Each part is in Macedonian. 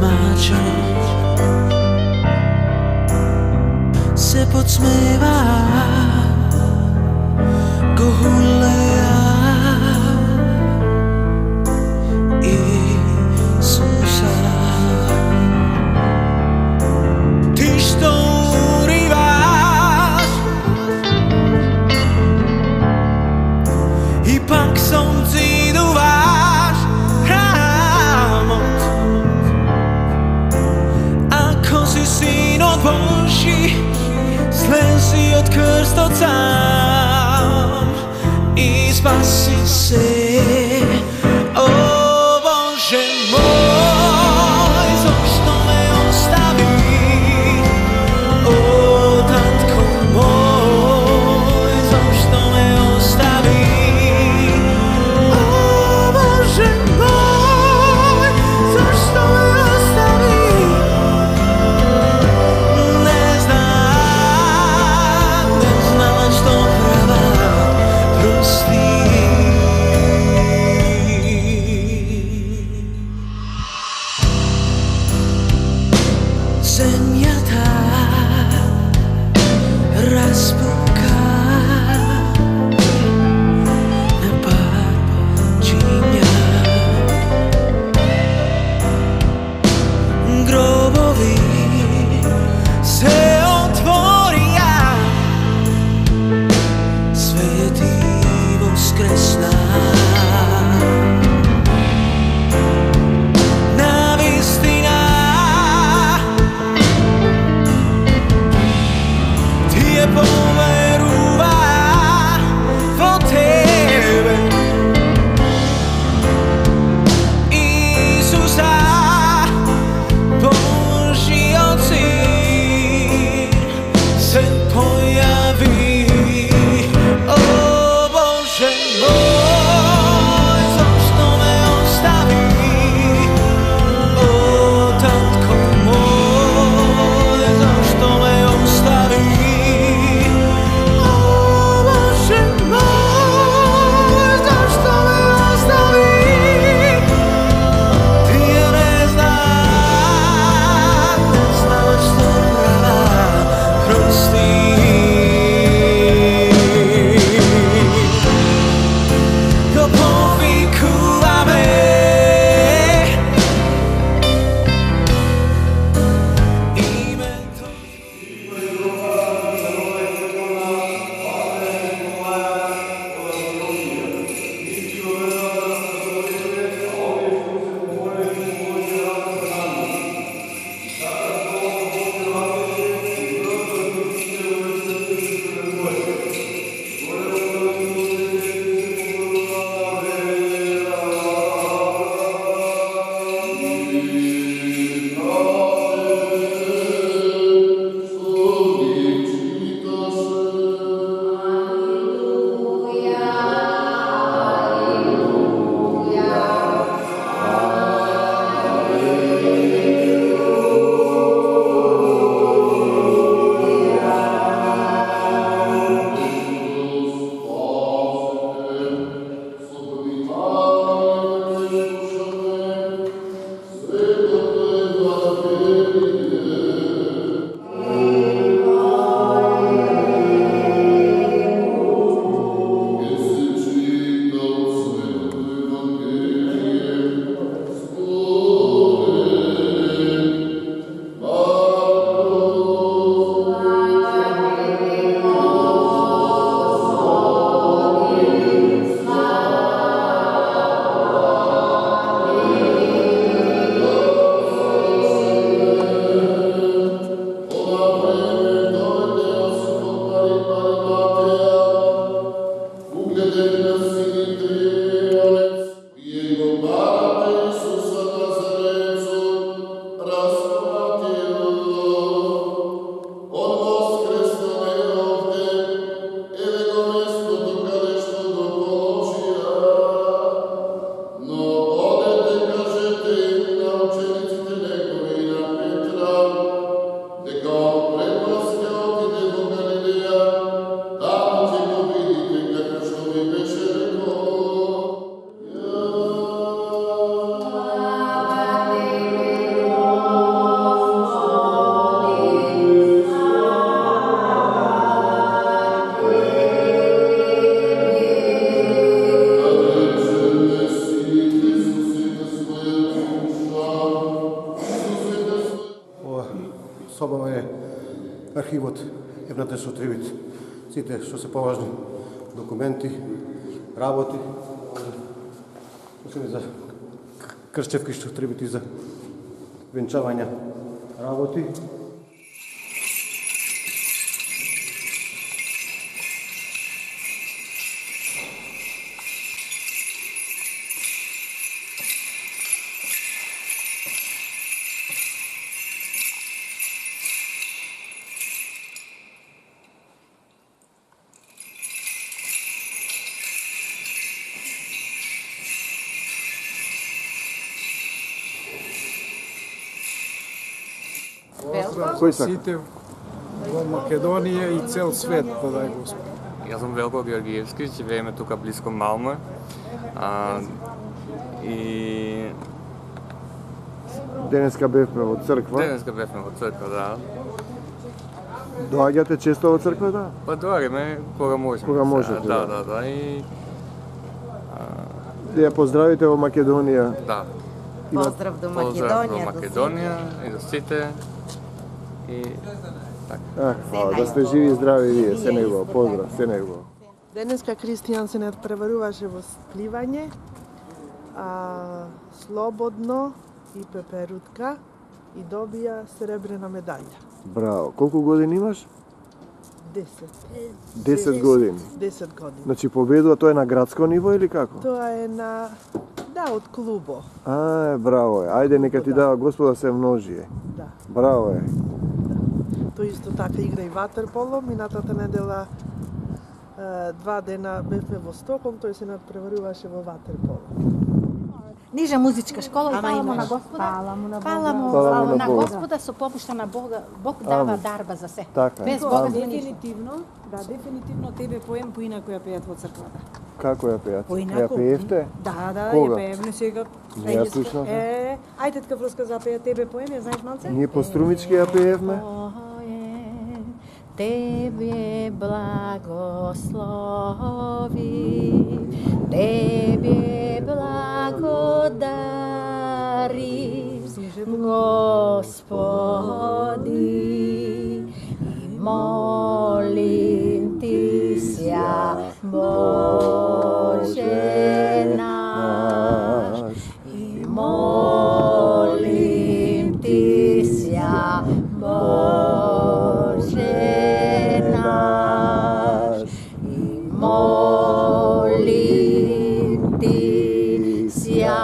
rozmáča se podsmívá Gohulea Isusa. Ty što urivaš ipak slnci dúváš rámot, ako si syn od Boží, slezi od krstot sám i spasi se. O Bože môj, zašto me ostavíš? O tatko môj, zašto me ostavíš? O Bože môj, zašto me ostavíš? Neznám, što pravá prostý. Zeňatá razpuká na pár číňa. Groboví se otvoria, svetý voskresná. Power собава е архивот едната што требит сите што се поважни документи, работи, освен за кршчевки што требит и за венчавања работи. Кој сака? Сите во Македонија и цел свет, подай Господ. Јас сум Велко Георгиевски, живееме тука близко Малме. И Денеска бевме во црква. денеска бевме во црква, да. Доаѓате често во црквата? Па доаѓаме кога можеме. Кога можете, Да, да. да, да. И Да ја поздравите во Македонија. да. Поздрав до Поздрав до Македонија. Македонија и до сите. И Хвала, да сте живи и здрави вие, се негово, поздрав, се негово. Денеска Кристијан се надпреваруваше во пливање, слободно и пеперутка и добија сребрена медаља. Браво. Колку години имаш? 10. 10 години. 10 години. Значи победува, тоа е на градско ниво или како? Тоа е на од клубо. Браво е. Ајде, нека ти дава Господа се множие. Да. Браво е. Тој исто така игра и ватерполо. Минатата недела 2 дена бевме во Стоколм, тој се надпреваруваше во ватерполо. Нижа музичка школа и Ама фала му на имаш. Господа. Фала му на Бога. Фала му на на Бога. Господа со помошта на Бога. Бог дава Амин. дарба за се. Така е. Без Бога Амин. нема ништо. Дефинитивно, да, дефинитивно тебе поем поинаку ја пеат во црквата. Како ја пеат? Поинаку. Ја пеевте? Да, да, Кога? ја пеевме сега. Не ја слушнав. Ајде така врска за пеа тебе поем, ја знаеш малце? Ние по струмички ја пеевме? Тебе благослови, Тебе благодари, Господи, и молим Ти ся, Боже наш, и молим Ти ся, Боже наш, и молим Ти ся,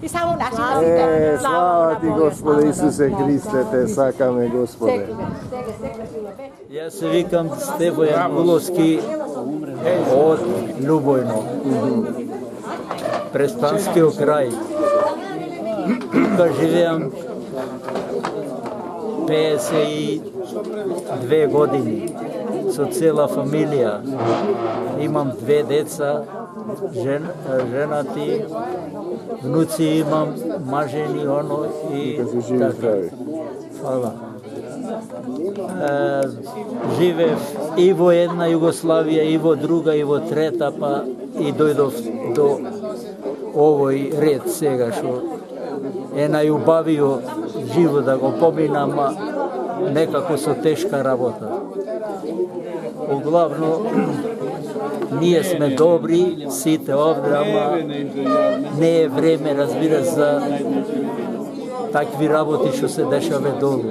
И само нашите. Слава Ти, Господе Исусе Христе, Те сакаме, Господе. Јас се викам Стефо Јангуловски од Љубојно, Преспанскиот крај. Тука живеам 52 години со цела фамилија. Имам 2 деца, женати, внуци имам, мажени, оно и Нека се живи и здрави. Фала. Живеев и во една Југославија, и во друга, и во трета, па и дојдов до овој ред сега, што е најубавио живот да го поминам, ама некако со тешка работа. Оглавно, ние сме добри, сите овде, ама не е време, разбира, за такви работи што се дешаве долу.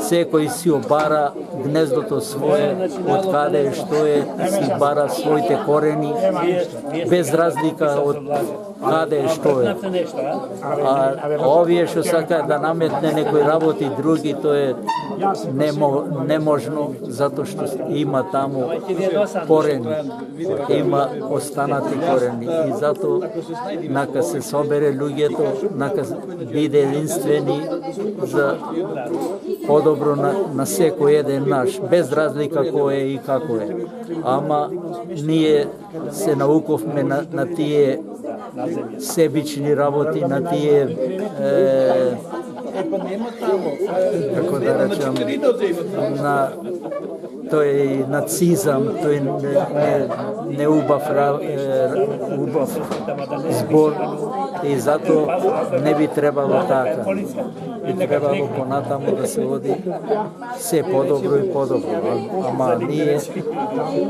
Секој си обара гнездото свое, од каде е, што е, си бара своите корени, без разлика од каде е, што е. А овие што сакаат да наметне некои работи други, тоа е неможно, затоа што има таму корени, има останати корени. И затоа нака се собере луѓето, нака биде единствени за подобро на секој еден наш, без разлика кој е и како е. Ама ние се науковме на тие себични работи, на тие kako da rečem, to je nacizam, to je neubav zbor i zato ne bi trebalo tako. Bi trebalo ponatamo da se vodi sve podobro i podobro, ama nije.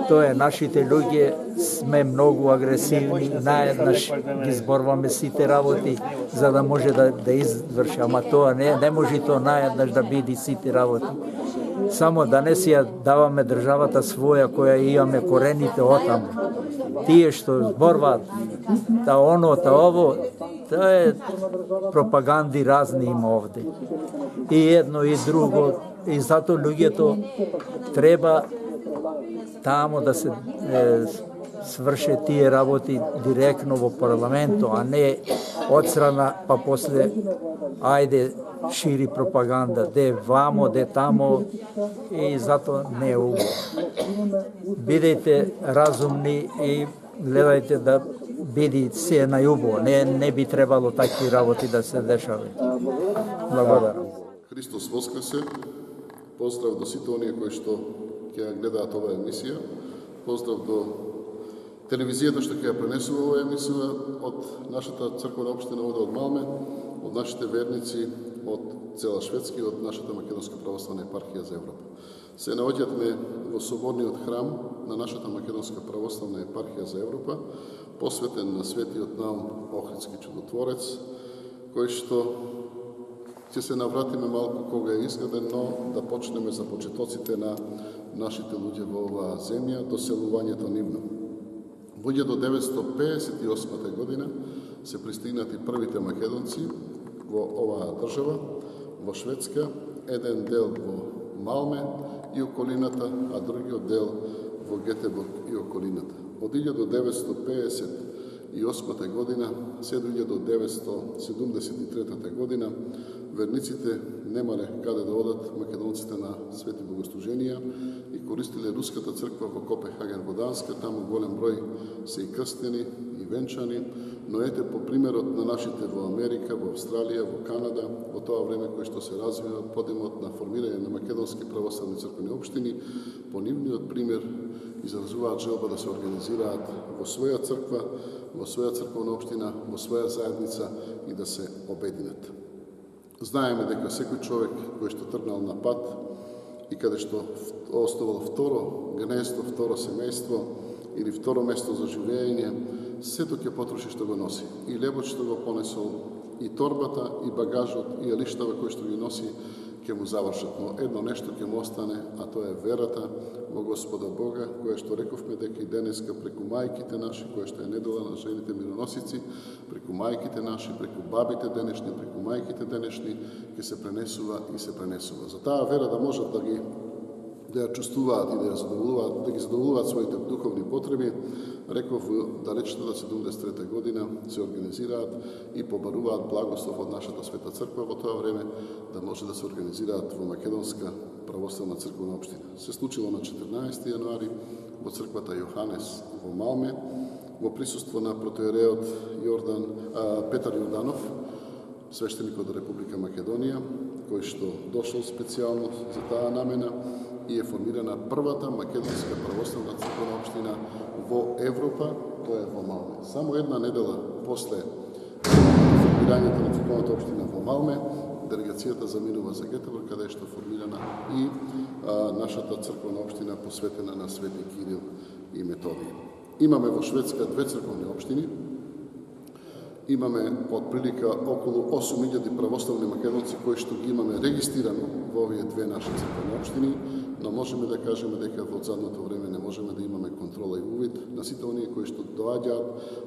To je našите ljudi, sme mnogo агресивни, наеднаш ги зборваме сите работи за да може да изврши, ама тоа не може тоа наеднаш да биде сите работи. Само да не си ја даваме државата своја која имаме корените отаму. Тие што зборваат та оно, та ово, тоа е пропаганди разни има овде. И едно и друго, и зато луѓето треба тамо да се сврше тие работи директно во парламентот, а не одстрана, па после ајде шири пропаганда, де вамо, де тамо, и зато не е убаво. Бидејте разумни и гледајте да биде се најубаво. Не би требало такви работи да се дешаваат. Благодарам. Христос воскресе. Поздрав до сите оние кои што ќе гледаат оваа емисија. Поздрав до телевизијата што ќе ја пренесува оваа емисија од нашата црквена општина овде од Малме, од нашите верници од цела Шведска и од нашата Македонска православна епархија за Европа. Се наоѓавме во соборниот храм на нашата Македонска православна епархија за Европа, посветен на светиот Наум Охридски чудотворец, кој што ќе се навратиме малку кога е изграден, но да почнеме за почетоците на нашите луѓе во оваа земја, доселувањето нивно. Во 1958 година се пристигнати првите македонци во оваа држава, во Шведска, еден дел во Малме и околината, а другиот дел во Гетеборг и околината. Од 1958 година се до 1973 година верниците немале каде да одат, македонците на свети богослуженија и користиле руската црква во Копенхаген во Данска, таму голем број се и крстени и венчани, но ете по примерот на нашите во Америка, во Австралија, во Канада, во тоа време кој што се развива подемот на формирање на македонски православни црквени општини, по нивниот пример изразуваат желба да се организираат во своја црква, во своја црковна општина, во своја заедница и да се обединат. Знаеме дека секој човек кој што тргнал на пат и каде што оставал второ гнездо, второ семејство или второ место за живење, сето ќе потроши што го носи. И лебот што го понесол, и торбата, и багажот, и елиштава кој што ги носи, ќе му завршат. Но едно нешто ќе му остане, а тоа е верата во Господа Бога, која што рековме дека и денеска преку мајките наши, која што е недела на жените мироносици, преку мајките наши, преку бабите денешни, преку мајките денешни, ќе се пренесува и се пренесува. За таа вера да можат да ја чувствуваат и да ги задоволуваат своите духовни потреби, реков далечната 73 година се организираат и побаруваат благослов од нашата света црква во тоа време да може да се организираат во Македонска православна црквена општина. Се случило на 14 јануари во црквата Јоханес во Малме, во присуство на протоиереот Петар Јорданов, свештеник од Република Македонија, кој што дошол специјално за таа намена и е формирана првата македонска православна црквена општина во Европа, тоа е во Малме. Само една недела после формирањето на црквената општина во Малме, делегацијата заминува за Гетеборг, каде што формирана и нашата црквена општина посветена на Свети Кирил и Методија. Имаме во Шведска две црквени општини. Имаме отприлика околу 8000 православни македонци кои што ги имаме регистрирано во овие две наши црквени општини, но можеме да кажеме дека во задното време не можеме да имаме контрола и увид на сите оние кои што доаѓаат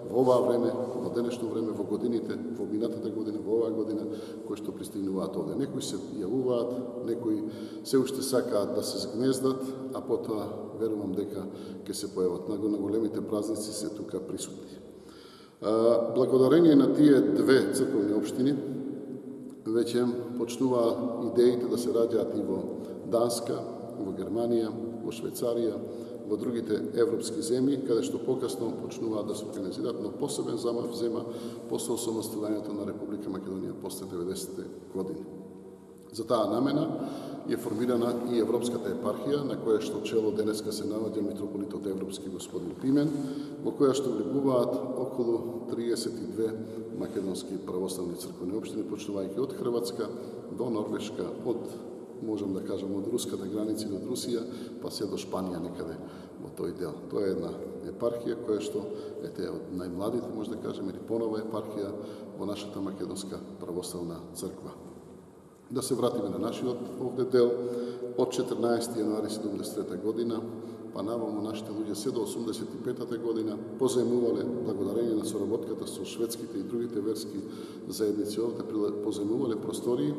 во оваа време, во денешно време, во годините, во минатата година, во оваа година, кои што пристигнуваат овде. Некои се јавуваат, некои се уште сакаат да се згнездат, а потоа верувам дека ќе се појават на големите празници се тука присутни. Благодарение на тие две црковни општини, веќе почнуваа идеите да се раѓаат и во Данска, во Германија, во Швейцарија, во другите европски земји, каде што покасно почнуваат да се организираат, но посебен замав зема после осамостојањето на Република Македонија после 90-те години. За таа намена е формирана и Европската епархија, на која што чело денеска се наоѓа митрополитот Европски господин Пимен, во која што влегуваат околу 32 македонски православни црквени општини, почнувајќи од Хрватска до Норвешка, од можам да кажам од руската граница до Русија, па се до Шпанија некаде во тој дел. Тоа е една епархија која што ете од најмладите, може да кажем, или понова епархија во нашата македонска православна црква. Да се вратиме на нашиот овде дел. Од 14. јануари 73 година, па наваму нашите луѓе се до 85 година позаемувале, благодарение на соработката со шведските и другите верски заедници овде, позаемувале простории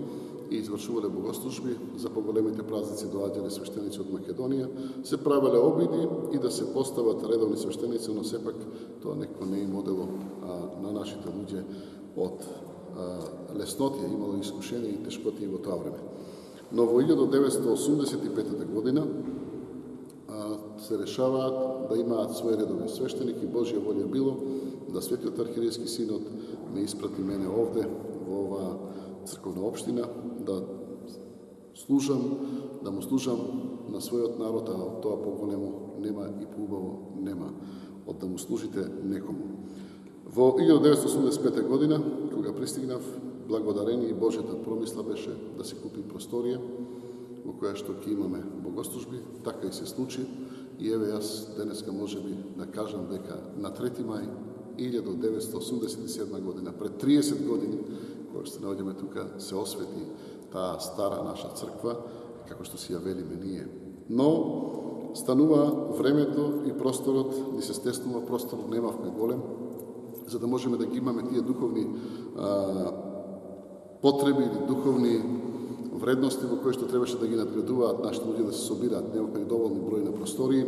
и извршувале богослужби. За поголемите празници доаѓале свештеници од Македонија, се правеле обиди и да се постават редовни свештеници, но сепак тоа некако не е модело на нашите луѓе од леснотија, имало искушение и тешкоти во тоа време. Но во 1985 година се решаваат да имаат свој редовен свештеник и Божја волја било да Светиот архиерејски синод ме испрати мене овде во оваа црковна општина да му служам на својот народ, а од тоа поголемо нема и поубаво нема од да му служите некому. Во 1985 година, кога пристигнав, благодарение и Божјата промисла беше да се купи просторија во која што ќе имаме богослужби, така и се случи. И еве јас денеска можеби да кажам дека на 3 мај 1987 година, пред 30 години, кога се наоѓаме тука, се освети таа стара наша црква, како што си ја велиме ние. Но станува времето и просторот, ни се стеснува, просторот немавме голем, за да можеме да ги имаме тие духовни потреби или духовни вредности во кои што требаше да ги надградуваат нашите луѓе да се собираат. Немавме доволен број на простории,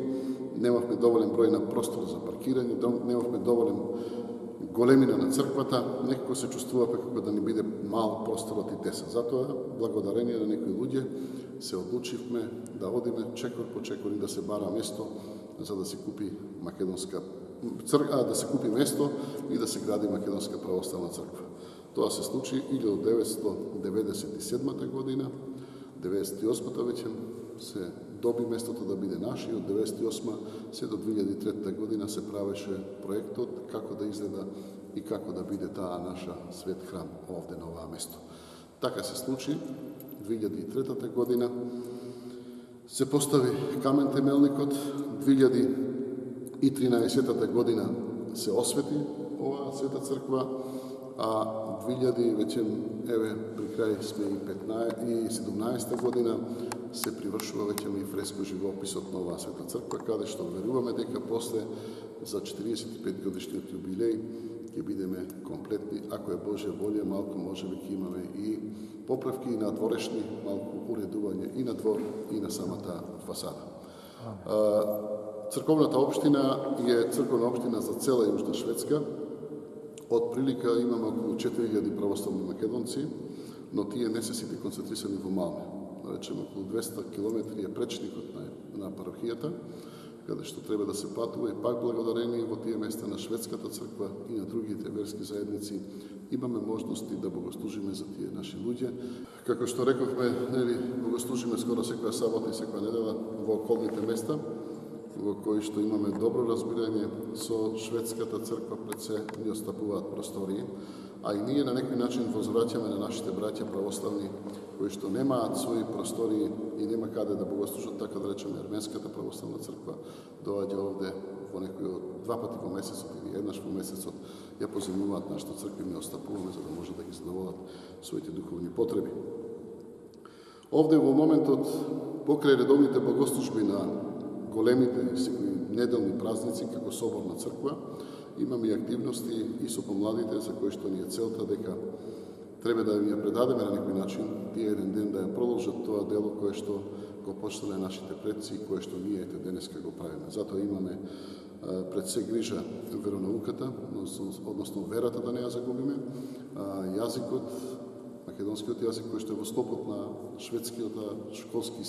немавме доволен број на простор за паркирање, немавме доволен големина на црквата, некако се чувствуваме како да ни биде мал просторот и тесен. Затоа, благодарение на некои луѓе, се одлучивме да одиме чекор по чекор и да се бара место за да се купи македонска црква, да се купи место и да се гради македонска православна црква. Тоа се случи 1997 година, 98-та веќе се доби местото да биде наше и од 98 се до 2003 година се правеше проектот како да изгледа и како да биде таа наша свет храм овде на оваа место. Така се случи 2003 година, се постави камен темелникот, 2013 година се освети оваа света црква, а 2000 веќе еве при крај сме и 17 година се привршува веќе и фреско живописот на оваа света црква, каде што веруваме дека после за 45 годишниот јубилеј ќе бидеме комплетни, ако е Божја волја, малку можеби ќе имаме и поправки и на дворешни, малку уредување и на двор и на самата фасада. Црковната општина е црковна општина за цела Јужна Шведска. Од прилика имаме околу 4000 православни македонци, но тие не се сите концентрисани во Малме. Речеме, околу 200 км е пречникот на парохијата, каде што треба да се патува и пак благодарение во тие места на шведската црква и на другите верски заедници имаме можности да богослужиме за тие наши луѓе. Како што рековме, богослужиме скоро секоја сабота и секоја недела во околните места, во кои што имаме добро разбирање со шведската црква, пред се ни остапуваат простории, а и ние на некој начин возвраќаме на нашите браќа православни кои што немаат своји простории и нема каде да богослужат, така да речеме Ерменската православна црква доаѓа овде во некој од 2 пати во месецот или еднаш во месецот, ја позаемуваат нашата црква и ми остапуваме за да може да ги задоволат своите духовни потреби. Овде во моментот покрај редовните богослужби на големите неделни празници како соборна црква, имаме и активности и со помладите за кои што ни е целта дека треба да ја предадеме на некој начин тие еден ден да ја продолжат тоа дело кое што го почнале нашите предци и кое што ние денеска го правиме. Затоа имаме пред се грижа веронауката, односно верата да не ја загубиме, јазикот, македонскиот јазик кој што е во склопот на шведскиот школски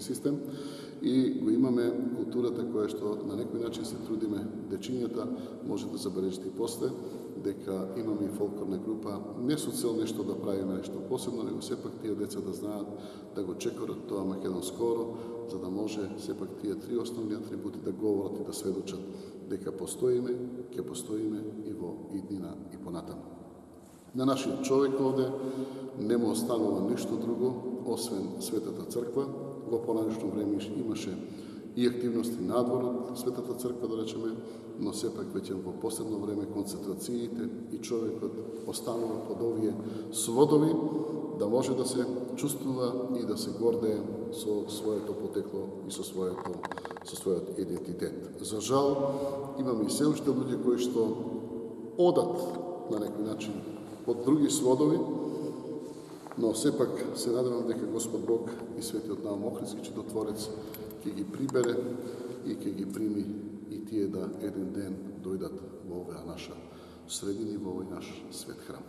систем, и го имаме културата која што на некој начин се трудиме дечињата, може да забележите и после, дека имаме и фолклорна група, не со цел нешто да правиме нешто посебно, него сепак тие деца да знаат да го чекорат тоа македонскоро, за да може сепак тие три основни атрибути да говорат и да сведочат дека постоиме, ќе постоиме и во иднина и понатаму. На нашиот човек овде не му останува ништо друго, освен Светата Црква. Во поранешно време имаше и активности надвор од Светата Црква, да речеме, но сепак веќе во последно време концентрациите и човекот останува под овие сводови, да може да се чувствува и да се гордее со своето потекло и со својот идентитет. За жал, имаме и се уште луѓе кои што одат на некој начин под други сводови, но сепак се надевам дека Господ Бог и Светиот Наум Охридски Чудотворец ќе ги прибере и ќе ги прими и тие да еден ден дојдат во оваа наша средина и во овој наш свет храм.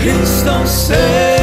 Cristo sei.